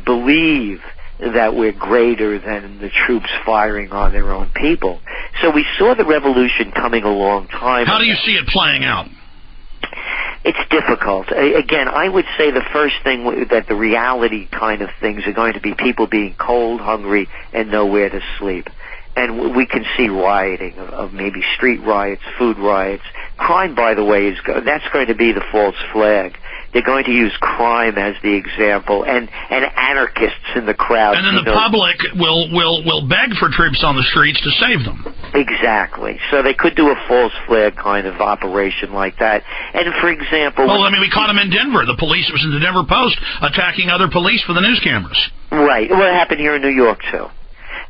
believe that we're greater than the troops firing on their own people. So we saw the revolution coming a long time ago. How do you see it playing out? It's difficult. Again, I would say the first thing that the reality kind of things are going to be people being cold, hungry, and nowhere to sleep. And we can see rioting of maybe street riots, food riots. Crime, by the way, that's going to be the false flag. They're going to use crime as the example, and anarchists in the crowd. And then the public will beg for troops on the streets to save them. Exactly. So they could do a false flag kind of operation like that. And for example... Well, I mean, we caught them in Denver. The police, it was in the Denver Post, attacking other police for the news cameras. Right. Well, it happened here in New York, too.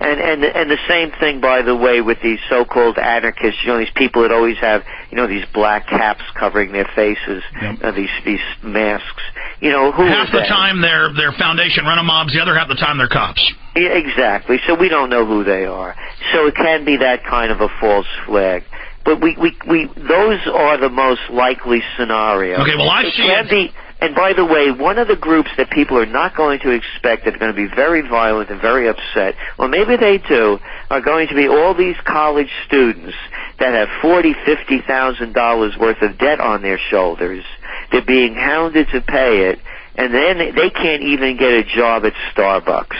And the same thing, by the way, with these so-called anarchists. You know, these people that always have, you know, these black caps covering their faces, yep. These masks. You know, who half the time they're foundation run-a-mobs, the other half the time they're cops. Yeah, exactly. So we don't know who they are. So it can be that kind of a false flag. But we those are the most likely scenarios. Okay, well, I see it. And by the way, one of the groups that people are not going to expect that are going to be very violent and very upset, or maybe they do, are going to be all these college students that have $40,000, $50,000 worth of debt on their shoulders. They're being hounded to pay it, and then they can't even get a job at Starbucks.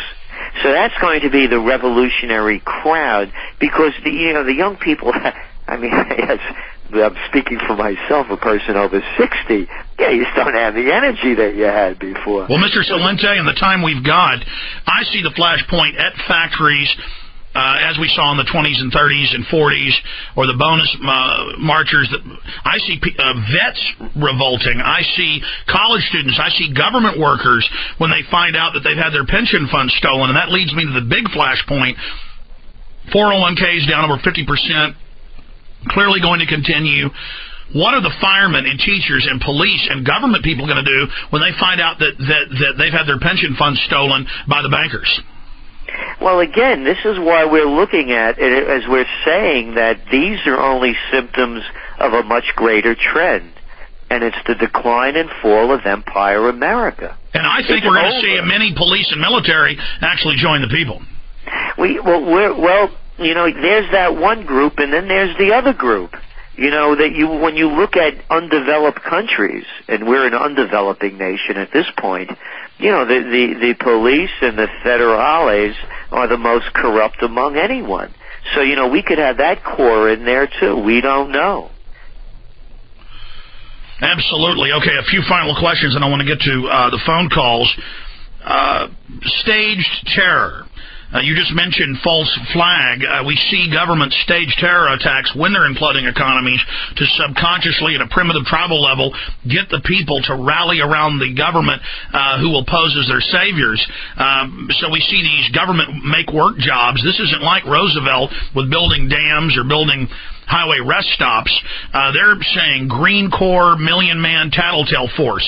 So that's going to be the revolutionary crowd, because the young people, I mean, I'm speaking for myself, a person over 60. Yeah, you just don't have the energy that you had before. Well, Mr. Celente, in the time we've got, I see the flashpoint at factories, as we saw in the 20s and 30s and 40s, or the bonus marchers. That I see vets revolting. I see college students. I see government workers when they find out that they've had their pension funds stolen. And that leads me to the big flashpoint. 401ks down over 50%. Clearly going to continue. What are the firemen and teachers and police and government people going to do when they find out that they've had their pension funds stolen by the bankers? Well, again, this is why we're looking at it, as we're saying that these are only symptoms of a much greater trend, and it's the decline and fall of Empire America. And I think we're going to see many police and military actually join the people. You know, there's that one group, and then there's the other group. You know, that when you look at undeveloped countries, and we're an undeveloping nation at this point, you know, the police and the federales are the most corrupt among anyone. So, you know, we could have that core in there, too. We don't know. Absolutely. Okay, a few final questions, and I want to get to the phone calls. Staged terror. You just mentioned false flag. We see governments stage terror attacks when they're imploding economies to subconsciously, at a primitive tribal level, get the people to rally around the government who will pose as their saviors. So we see these government make-work jobs. This isn't like Roosevelt with building dams or building highway rest stops. They're saying Green Corps, million-man tattletale force,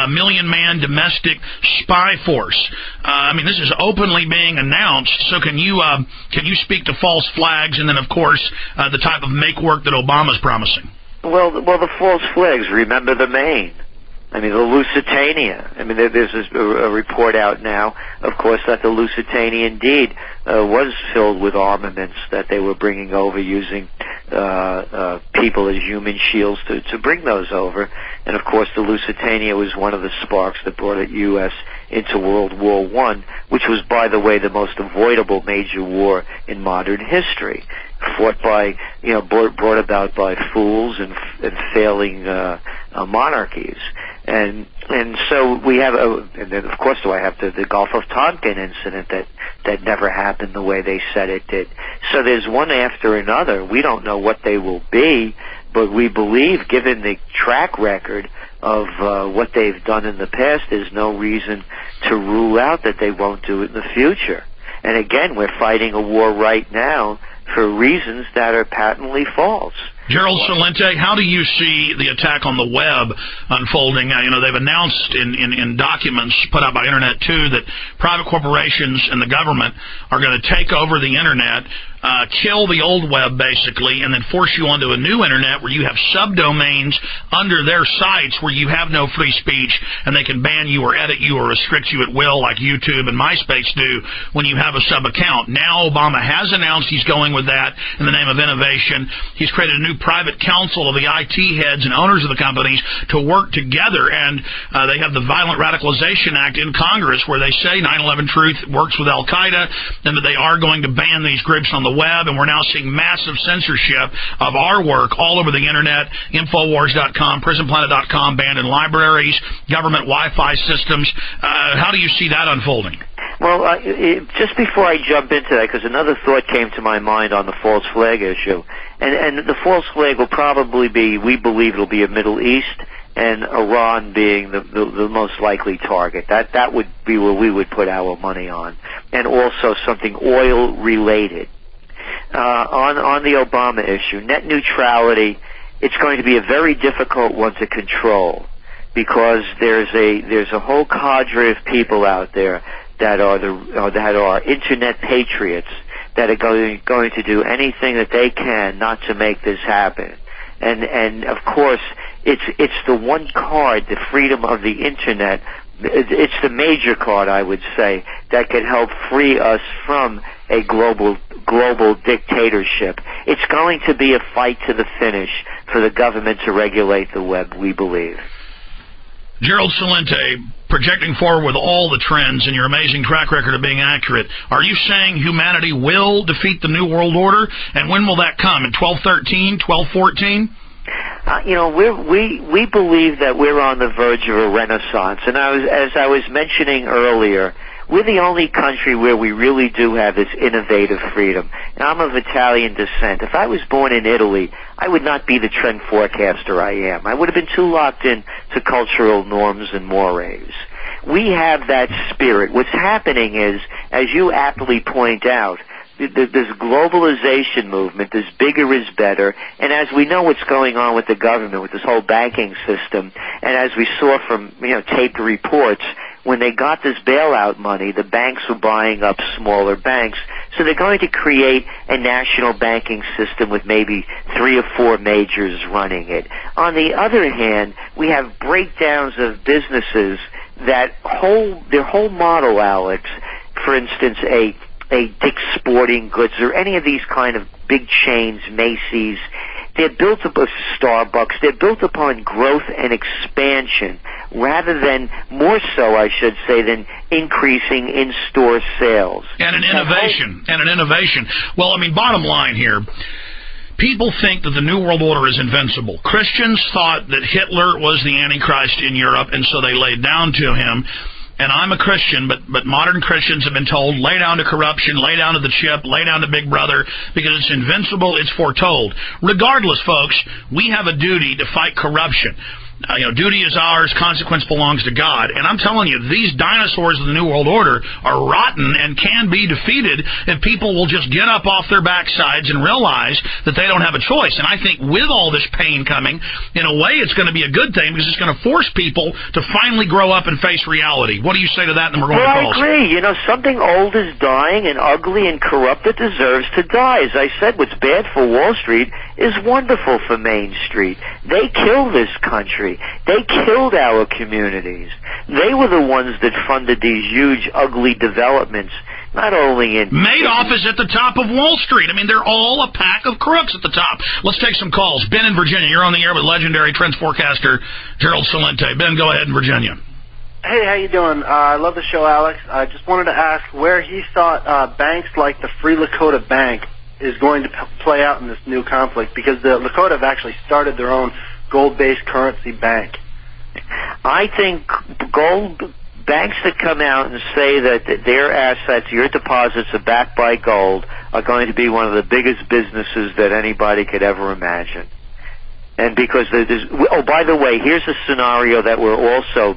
million-man domestic spy force. I mean, this is openly being announced. So can you speak to false flags and then, of course, the type of make-work that Obama's promising? Well, the false flags, remember the Maine. I mean, the Lusitania. I mean, there's a report out now, of course, that the Lusitania indeed was filled with armaments that they were bringing over using people as human shields to bring those over. And, of course, the Lusitania was one of the sparks that brought the U.S. into World War I, which was, by the way, the most avoidable major war in modern history, fought by, brought about by fools and failing monarchies. And so we have, and then of course I have the Gulf of Tonkin incident that never happened the way they said it did. So there's one after another. We don't know what they will be, but we believe, given the track record of what they've done in the past, there's no reason to rule out that they won't do it in the future. And again, we're fighting a war right now for reasons that are patently false. Gerald Celente, how do you see the attack on the web unfolding? They've announced in documents put out by Internet 2 that private corporations and the government are going to take over the Internet. kill the old web, basically, and then force you onto a new internet where you have subdomains under their sites where you have no free speech, and they can ban you or edit you or restrict you at will like YouTube and MySpace do when you have a sub-account. Now Obama has announced he's going with that in the name of innovation. He's created a new private council of the IT heads and owners of the companies to work together, and they have the Violent Radicalization Act in Congress where they say 9/11 Truth works with Al-Qaeda and that they are going to ban these groups on the web, and we're now seeing massive censorship of our work all over the internet. Infowars.com, PrisonPlanet.com, banned in libraries, government Wi-Fi systems. How do you see that unfolding? Well, just before I jump into that, because another thought came to my mind on the false flag issue, and the false flag will probably be, we believe it'll be a Middle East, and Iran being the most likely target. That would be where we would put our money on, and also something oil related. On the Obama issue, net neutrality, it's going to be a very difficult one to control, because there's a whole cadre of people out there that are internet patriots that are going to do anything that they can not to make this happen. And of course, it's the one card, the freedom of the internet. It's the major card, I would say, that can help free us from a global dictatorship. It's going to be a fight to the finish for the government to regulate the web, we believe. Gerald Celente, projecting forward with all the trends and your amazing track record of being accurate, are you saying humanity will defeat the New World Order? And when will that come? In 1213, 1214? We believe that we're on the verge of a renaissance. And as I was mentioning earlier, we're the only country where we really do have this innovative freedom. Now, I'm of Italian descent. If I was born in Italy, I would not be the trend forecaster I am. I would have been too locked in to cultural norms and mores. We have that spirit. What's happening is, as you aptly point out, this globalization movement, this bigger is better, and as we know what's going on with the government, with this whole banking system, and as we saw from taped reports, when they got this bailout money, the banks were buying up smaller banks, so they're going to create a national banking system with maybe 3 or 4 majors running it. On the other hand, we have breakdowns of businesses that their whole model, Alex, for instance, a Dick's Sporting Goods or any of these kind of big chains, Macy's, they're built upon Starbucks. They're built upon growth and expansion rather than, more so I should say, than increasing in-store sales. And an innovation. Well, I mean, bottom line here, people think that the New World Order is invincible. Christians thought that Hitler was the Antichrist in Europe, and so they laid down to him. And I'm a Christian, but modern Christians have been told, lay down to corruption, lay down to the chip, lay down to Big Brother, because it's invincible, it's foretold. Regardless, folks, we have a duty to fight corruption. Duty is ours, consequence belongs to God. And I'm telling you, these dinosaurs of the New World Order are rotten and can be defeated if people will just get up off their backsides and realize that they don't have a choice. And I think with all this pain coming, in a way it's going to be a good thing because it's going to force people to finally grow up and face reality. What do you say to that? And then we're going to calls. I agree. Something old is dying and ugly and corrupt that deserves to die. As I said, what's bad for Wall Street is wonderful for Main Street. They kill this country. They killed our communities. They were the ones that funded these huge, ugly developments, not only in... Madoff is at the top of Wall Street. I mean, they're all a pack of crooks at the top. Let's take some calls. Ben in Virginia, you're on the air with legendary trends forecaster Gerald Celente. Ben, go ahead in Virginia. Hey, how you doing? I love the show, Alex. I just wanted to ask where he thought banks like the Free Lakota Bank is going to play out in this new conflict, because the Lakota have actually started their own gold-based currency bank. I think banks that come out and say that their assets, your deposits are backed by gold, are going to be one of the biggest businesses that anybody could ever imagine. And because by the way, here's a scenario that we're also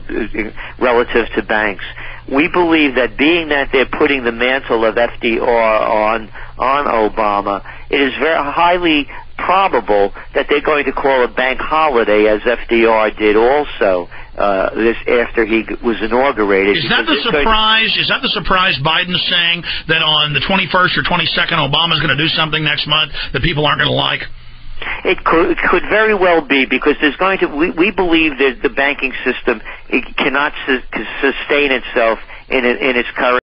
relative to banks. We believe that being that they're putting the mantle of FDR on Obama, it is very highly probable that they're going to call a bank holiday, as FDR did also, this after he was inaugurated. Is that the surprise? Is that the surprise Biden's saying that on the 21st or 22nd Obama's going to do something next month that people aren't going to like? It could very well be, because there's going to we believe that the banking system cannot sustain itself in its current